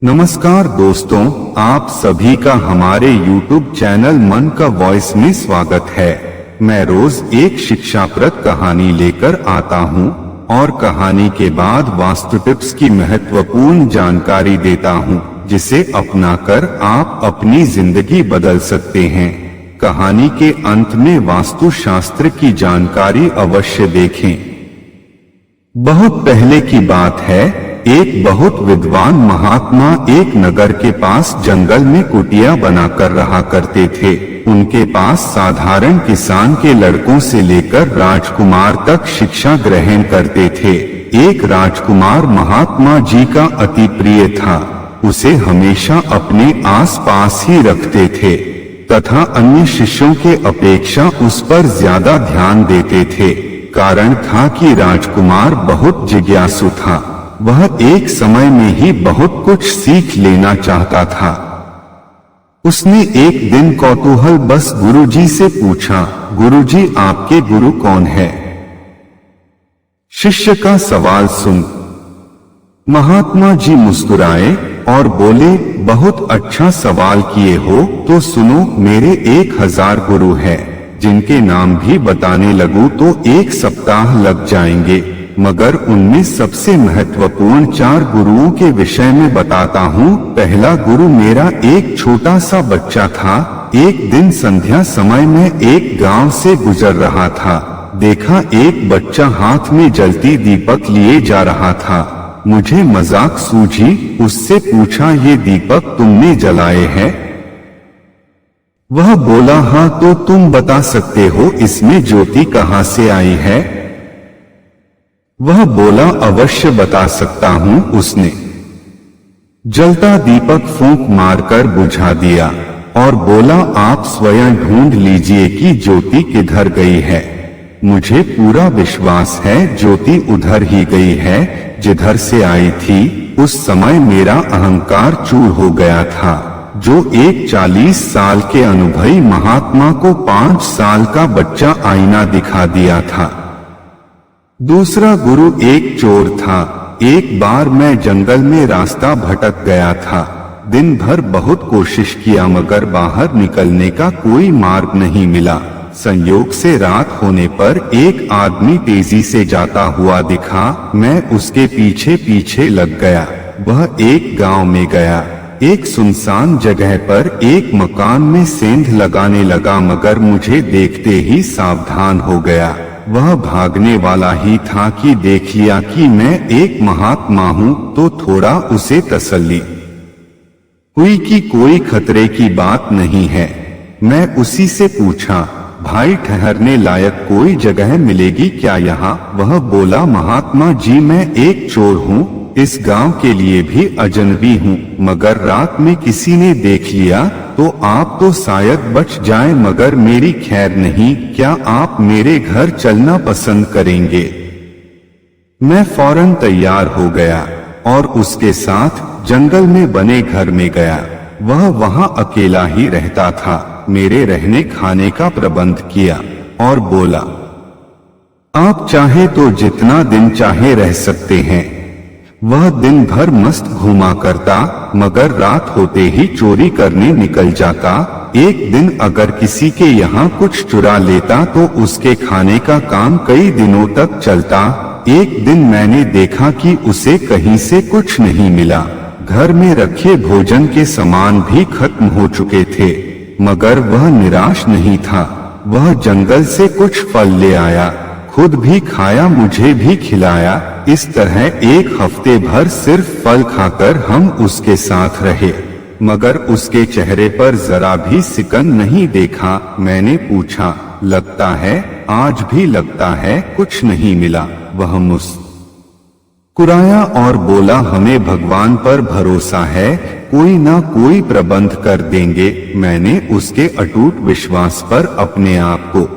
नमस्कार दोस्तों, आप सभी का हमारे YouTube चैनल मन का वॉइस में स्वागत है। मैं रोज एक शिक्षाप्रद कहानी लेकर आता हूं और कहानी के बाद वास्तु टिप्स की महत्वपूर्ण जानकारी देता हूं, जिसे अपनाकर आप अपनी जिंदगी बदल सकते हैं। कहानी के अंत में वास्तु शास्त्र की जानकारी अवश्य देखें। बहुत पहले की बात है, एक बहुत विद्वान महात्मा एक नगर के पास जंगल में कुटिया बनाकर रहा करते थे। उनके पास साधारण किसान के लड़कों से लेकर राजकुमार तक शिक्षा ग्रहण करते थे। एक राजकुमार महात्मा जी का अति प्रिय था। उसे हमेशा अपने आसपास ही रखते थे तथा अन्य शिष्यों के अपेक्षा उस पर ज्यादा ध्यान देते थे। कारण था कि राजकुमार बहुत जिज्ञासु था। वह एक समय में ही बहुत कुछ सीख लेना चाहता था। उसने एक दिन कौतूहल बस गुरुजी से पूछा, गुरुजी आपके गुरु कौन है? शिष्य का सवाल सुन महात्मा जी मुस्कुराए और बोले, बहुत अच्छा सवाल किए हो। तो सुनो, मेरे 1000 गुरु हैं, जिनके नाम भी बताने लगूं तो 1 सप्ताह लग जाएंगे, मगर उनमें सबसे महत्वपूर्ण 4 गुरुओं के विषय में बताता हूँ। पहला गुरु मेरा एक छोटा सा बच्चा था। एक दिन संध्या समय में एक गांव से गुजर रहा था। देखा एक बच्चा हाथ में जलती दीपक लिए जा रहा था। मुझे मजाक सूझी, उससे पूछा, ये दीपक तुमने जलाए हैं? वह बोला, हाँ। तो तुम बता सकते हो इसमें ज्योति कहाँ से आई है? वह बोला, अवश्य बता सकता हूँ। उसने जलता दीपक फूंक मारकर बुझा दिया और बोला, आप स्वयं ढूंढ लीजिए कि ज्योति किधर गई है। मुझे पूरा विश्वास है ज्योति उधर ही गई है जिधर से आई थी। उस समय मेरा अहंकार चूर हो गया था। जो एक 40 साल के अनुभवी महात्मा को 5 साल का बच्चा आईना दिखा दिया था। दूसरा गुरु एक चोर था। एक बार मैं जंगल में रास्ता भटक गया था। दिन भर बहुत कोशिश किया मगर बाहर निकलने का कोई मार्ग नहीं मिला। संयोग से रात होने पर एक आदमी तेजी से जाता हुआ दिखा। मैं उसके पीछे पीछे लग गया। वह एक गांव में गया। एक सुनसान जगह पर एक मकान में सेंध लगाने लगा, मगर मुझे देखते ही सावधान हो गया। वह भागने वाला ही था कि देख लिया कि मैं एक महात्मा हूँ, तो थोड़ा उसे तसल्ली हुई कि कोई खतरे की बात नहीं है। मैं उसी से पूछा, भाई ठहरने लायक कोई जगह मिलेगी क्या यहाँ? वह बोला, महात्मा जी मैं एक चोर हूँ, इस गांव के लिए भी अजनबी हूँ, मगर रात में किसी ने देख लिया तो आप तो शायद बच जाएं, मगर मेरी खैर नहीं। क्या आप मेरे घर चलना पसंद करेंगे? मैं फौरन तैयार हो गया और उसके साथ जंगल में बने घर में गया। वह वहां अकेला ही रहता था। मेरे रहने खाने का प्रबंध किया और बोला, आप चाहे तो जितना दिन चाहे रह सकते हैं। वह दिन भर मस्त घूमा करता, मगर रात होते ही चोरी करने निकल जाता। एक दिन अगर किसी के यहाँ कुछ चुरा लेता तो उसके खाने का काम कई दिनों तक चलता। एक दिन मैंने देखा कि उसे कहीं से कुछ नहीं मिला। घर में रखे भोजन के सामान भी खत्म हो चुके थे, मगर वह निराश नहीं था। वह जंगल से कुछ फल ले आया, खुद भी खाया, मुझे भी खिलाया। इस तरह 1 हफ्ते भर सिर्फ फल खाकर हम उसके साथ रहे, मगर उसके चेहरे पर जरा भी सिकन नहीं देखा। मैंने पूछा, लगता है? आज भी लगता है कुछ नहीं मिला। वह मुस्कुराया और बोला, हमें भगवान पर भरोसा है, कोई ना कोई प्रबंध कर देंगे। मैंने उसके अटूट विश्वास पर अपने आप को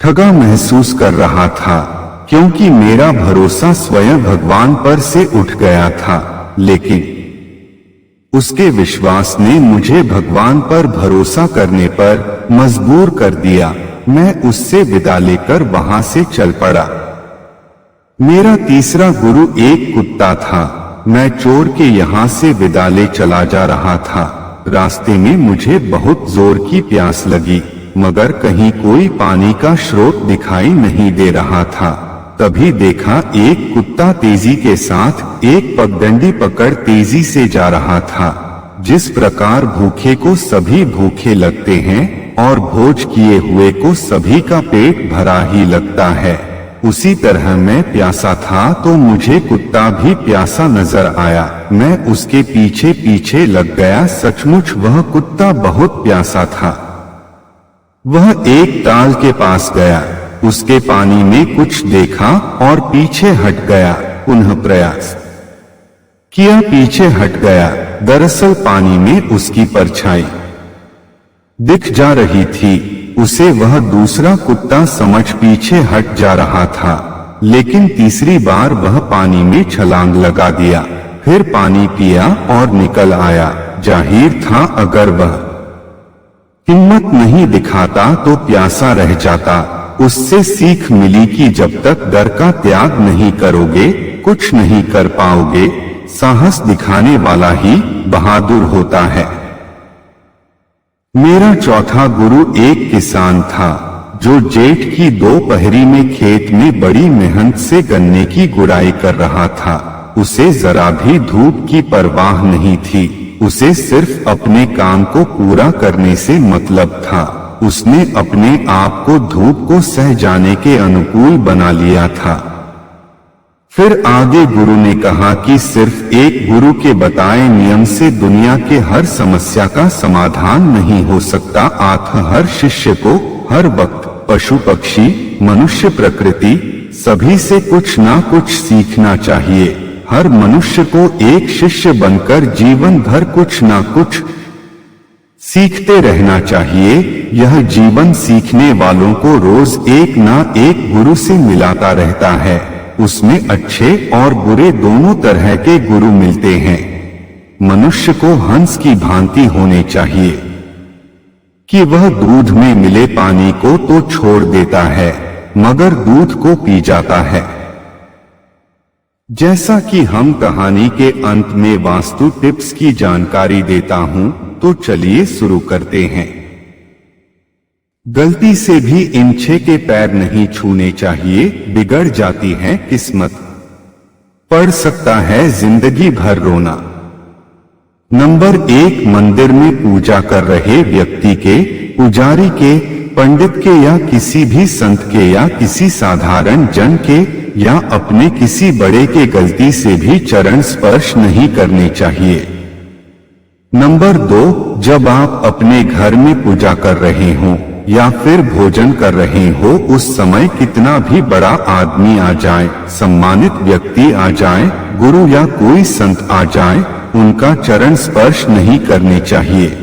ठगा महसूस कर रहा था, क्योंकि मेरा भरोसा स्वयं भगवान पर से उठ गया था। लेकिन उसके विश्वास ने मुझे भगवान पर भरोसा करने पर मजबूर कर दिया। मैं उससे विदा लेकर वहां से चल पड़ा। मेरा तीसरा गुरु एक कुत्ता था। मैं चोर के यहाँ से विदा ले चला जा रहा था। रास्ते में मुझे बहुत जोर की प्यास लगी, मगर कहीं कोई पानी का स्रोत दिखाई नहीं दे रहा था। तभी देखा एक कुत्ता तेजी के साथ एक पगडंडी पकड़ तेजी से जा रहा था। जिस प्रकार भूखे को सभी भूखे लगते हैं और भोज किए हुए को सभी का पेट भरा ही लगता है, उसी तरह मैं प्यासा था तो मुझे कुत्ता भी प्यासा नजर आया। मैं उसके पीछे पीछे लग गया। सचमुच वह कुत्ता बहुत प्यासा था। वह एक ताल के पास गया, उसके पानी में कुछ देखा और पीछे हट गया। पुनः प्रयास किया, पीछे हट गया। दरअसल पानी में उसकी परछाई दिख जा रही थी। उसे वह दूसरा कुत्ता समझ पीछे हट जा रहा था, लेकिन तीसरी बार वह पानी में छलांग लगा दिया। फिर पानी पिया और निकल आया। जाहिर था अगर वह हिम्मत नहीं दिखाता तो प्यासा रह जाता। उससे सीख मिली कि जब तक डर का त्याग नहीं करोगे कुछ नहीं कर पाओगे। साहस दिखाने वाला ही बहादुर होता है। मेरा चौथा गुरु एक किसान था जो जेठ की दोपहरी में खेत में बड़ी मेहनत से गन्ने की गुड़ाई कर रहा था। उसे जरा भी धूप की परवाह नहीं थी। उसे सिर्फ अपने काम को पूरा करने से मतलब था। उसने अपने आप को धूप को सह जाने के अनुकूल बना लिया था। फिर आगे गुरु ने कहा कि सिर्फ एक गुरु के बताए नियम से दुनिया के हर समस्या का समाधान नहीं हो सकता। हर शिष्य को हर वक्त पशु पक्षी मनुष्य प्रकृति सभी से कुछ ना कुछ सीखना चाहिए। हर मनुष्य को एक शिष्य बनकर जीवन भर कुछ ना कुछ सीखते रहना चाहिए। यह जीवन सीखने वालों को रोज एक ना एक गुरु से मिलाता रहता है। उसमें अच्छे और बुरे दोनों तरह के गुरु मिलते हैं। मनुष्य को हंस की भांति होने चाहिए कि वह दूध में मिले पानी को तो छोड़ देता है मगर दूध को पी जाता है। जैसा कि हम कहानी के अंत में वास्तु टिप्स की जानकारी देता हूं, तो चलिए शुरू करते हैं। गलती से भी इंचे के पैर नहीं छूने चाहिए, बिगड़ जाती है किस्मत। पड़ सकता है जिंदगी भर रोना। नंबर 1, मंदिर में पूजा कर रहे व्यक्ति के, पुजारी के, पंडित के या किसी भी संत के या किसी साधारण जन के या अपने किसी बड़े के गलती से भी चरण स्पर्श नहीं करने चाहिए। नंबर 2, जब आप अपने घर में पूजा कर रहे हों या फिर भोजन कर रहे हो, उस समय कितना भी बड़ा आदमी आ जाए, सम्मानित व्यक्ति आ जाए, गुरु या कोई संत आ जाए, उनका चरण स्पर्श नहीं करने चाहिए।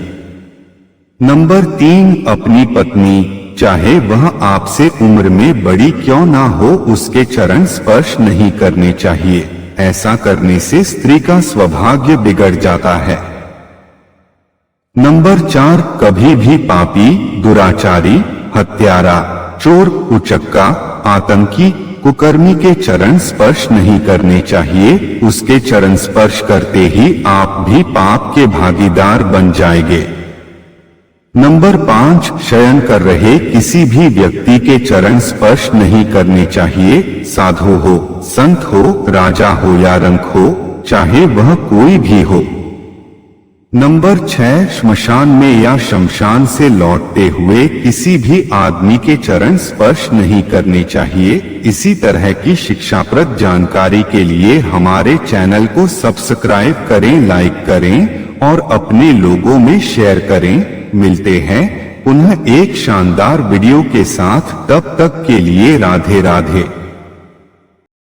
नंबर 3, अपनी पत्नी, चाहे वह आपसे उम्र में बड़ी क्यों ना हो, उसके चरण स्पर्श नहीं करने चाहिए। ऐसा करने से स्त्री का सौभाग्य बिगड़ जाता है। नंबर 4, कभी भी पापी, दुराचारी, हत्यारा, चोर, उचक्का, आतंकी, कुकर्मी के चरण स्पर्श नहीं करने चाहिए। उसके चरण स्पर्श करते ही आप भी पाप के भागीदार बन जाएंगे। नंबर 5, शयन कर रहे किसी भी व्यक्ति के चरण स्पर्श नहीं करने चाहिए। साधु हो, संत हो, राजा हो या रंक हो, चाहे वह कोई भी हो। नंबर 6, श्मशान में या शमशान से लौटते हुए किसी भी आदमी के चरण स्पर्श नहीं करने चाहिए। इसी तरह की शिक्षाप्रद जानकारी के लिए हमारे चैनल को सब्सक्राइब करें, लाइक करें और अपने लोगों में शेयर करें। मिलते हैं पुनः एक शानदार वीडियो के साथ, तब तक के लिए राधे राधे।